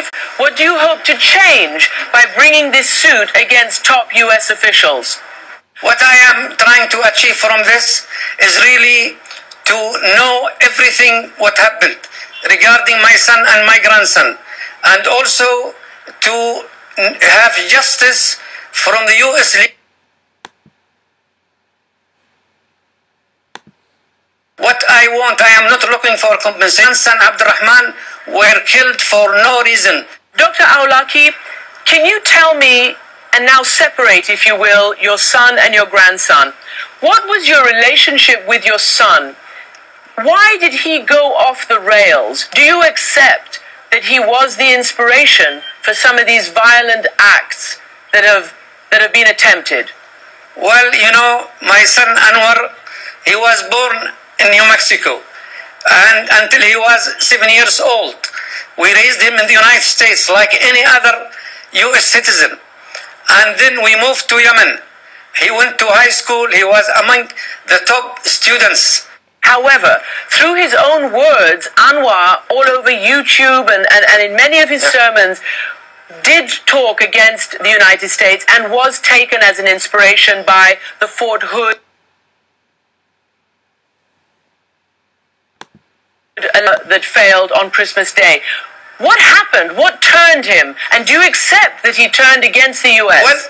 life? What do you hope to change by bringing this suit against top U.S. officials? What I am trying to achieve from this is really to know everything what happened regarding my son and my grandson, and also to have justice from the U.S. What I want, I am not looking for compensation. Son Abdurrahman were killed for no reason. Dr. Awlaki, can you tell me, and now separate, if you will, your son and your grandson? What was your relationship with your son? Why did he go off the rails? Do you accept that he was the inspiration for some of these violent acts that have been attempted? Well, you know, my son Anwar, he was born in New Mexico, and until he was 7 years old, we raised him in the United States like any other U.S. citizen. And then we moved to Yemen. He went to high school. He was among the top students. However, through his own words, Anwar, all over YouTube and in many of his sermons, did talk against the United States and was taken as an inspiration by the Fort Hood that failed on Christmas Day. What happened? What turned him? And do you accept that he turned against the U.S.? Well,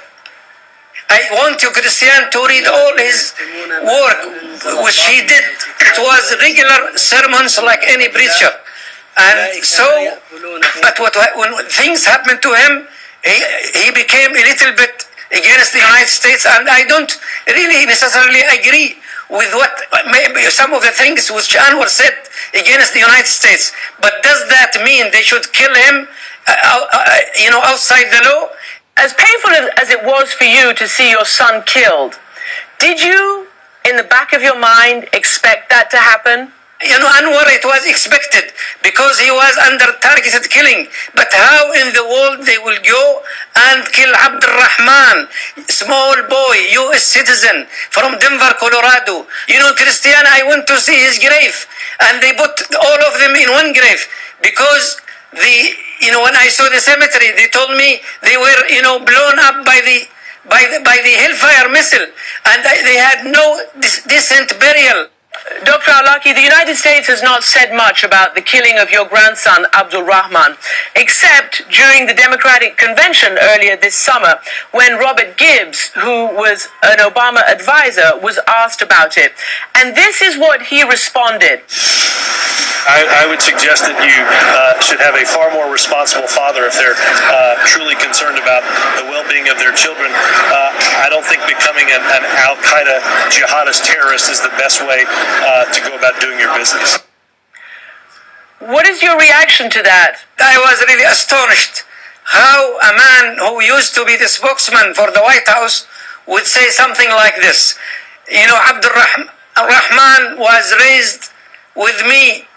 I want you, Christian, to read all his work, which he did. It was regular sermons like any preacher. And so, but when things happened to him, he became a little bit against the United States, and I don't really necessarily agree with what maybe some of the things which Anwar said against the United States. But does that mean they should kill him, outside the law? As painful as it was for you to see your son killed, did you, in the back of your mind, expect that to happen? You know, Anwar, it was expected because he was under targeted killing. But how in the world they will go and kill Abdurrahman, small boy, U.S. citizen from Denver, Colorado? You know, Christian, I went to see his grave, and they put all of them in one grave because when I saw the cemetery, they told me they were, blown up by the Hellfire missile, and they had no decent burial. Dr. Awlaki, the United States has not said much about the killing of your grandson, Abdul Rahman, except during the Democratic Convention earlier this summer, when Robert Gibbs, who was an Obama advisor, was asked about it. And this is what he responded. I would suggest that you should have a far more responsible father if they're truly concerned about the well-being of their children. I don't think becoming an al-Qaeda jihadist terrorist is the best way to go about doing your business. What is your reaction to that? I was really astonished how a man who used to be the spokesman for the White House would say something like this. You know, Rahman was raised with me,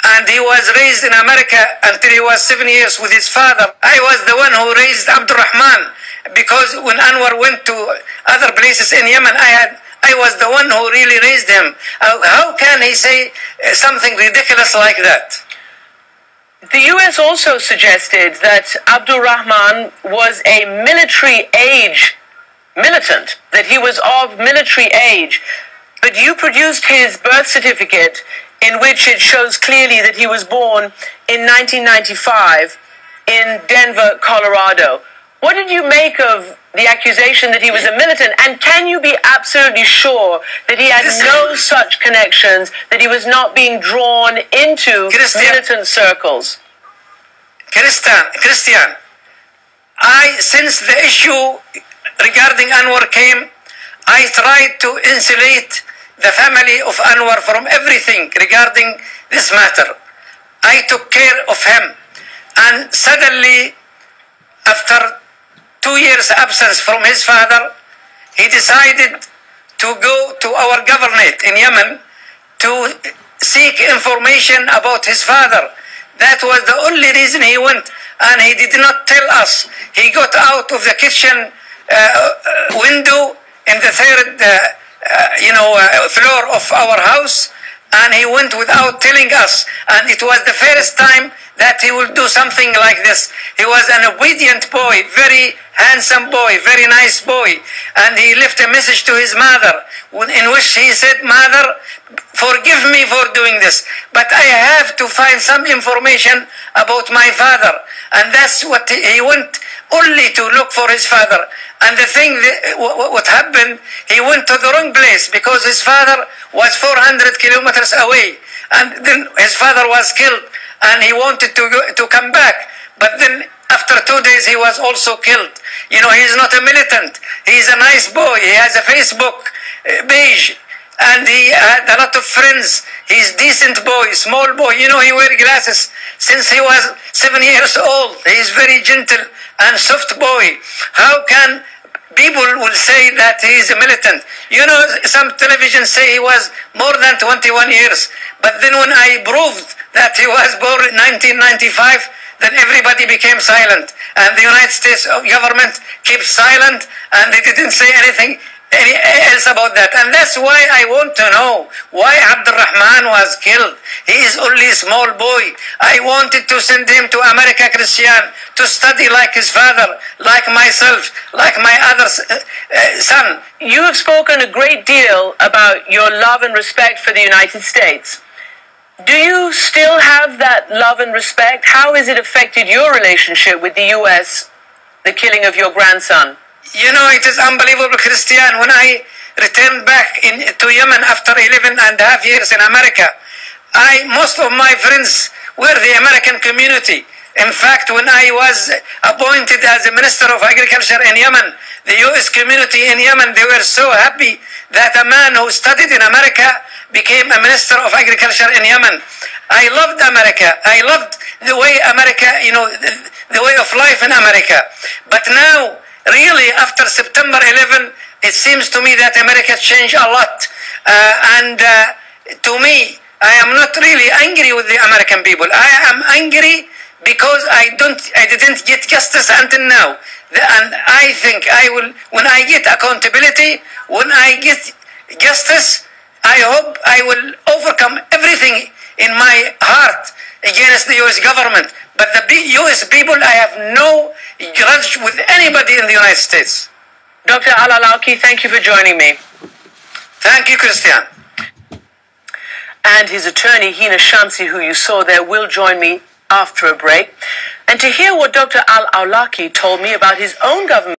and he was raised in America until he was 7 years with his father. I was the one who raised Abdurrahman, because when Anwar went to other places in Yemen, I was the one who really raised him. How can he say something ridiculous like that? The U.S. also suggested that Abdul Rahman was a military age militant, that he was of military age. But you produced his birth certificate, in which it shows clearly that he was born in 1995 in Denver, Colorado. What did you make of the accusation that he was a militant? And can you be absolutely sure that he had no such connections, that he was not being drawn into militant circles? Christian, since the issue regarding Anwar came, I tried to insulate the family of Anwar from everything regarding this matter. I took care of him. And suddenly, after 2 years absence from his father, he decided to go to our government in Yemen to seek information about his father. That was the only reason he went, and he did not tell us. He got out of the kitchen window in the third floor of our house, and he went without telling us. And it was the first time that he would do something like this. He was an obedient boy, very handsome boy, very nice boy. And he left a message to his mother in which he said, "Mother, forgive me for doing this, but I have to find some information about my father." And that's what he went only to look for his father. And the thing, what happened, he went to the wrong place because his father was 400 kilometers away. And then his father was killed and he wanted to come back. But then after 2 days, he was also killed. You know, he's not a militant. He's a nice boy. He has a Facebook page. And he had a lot of friends. He's a decent boy, small boy. You know, he wears glasses since he was 7 years old. He's very gentle and soft boy. How can people will say that he's a militant? You know, some television say he was more than 21 years. But then when I proved that he was born in 1995, then everybody became silent. And the United States government kept silent and they didn't say anything else about that. And that's why I want to know why Abdurrahman was killed. He is only a small boy. I wanted to send him to America Christian to study like his father, like myself, like my other son. You have spoken a great deal about your love and respect for the United States. Do you still have that love and respect? How has it affected your relationship with the U.S., the killing of your grandson? You know, it is unbelievable, Christian. When I returned back to Yemen after 11 and a half years in America, most of my friends were the American community. In fact, when I was appointed as the Minister of Agriculture in Yemen, the U.S. community in Yemen, they were so happy that a man who studied in America became a Minister of Agriculture in Yemen. I loved America. I loved the way America, you know, the way of life in America. But now, really, after September 11, it seems to me that America changed a lot. To me, I am not really angry with the American people. I am angry because I didn't get justice until now. And I think I will, when I get accountability, when I get justice, I hope I will overcome everything in my heart against the U.S. government. But the U.S. people, I have no grudge with anybody in the United States. Dr. Al-Awlaki, thank you for joining me. Thank you, Christian. And his attorney, Hina Shamsi, who you saw there, will join me after a break. And to hear what Dr. Al-Awlaki told me about his own government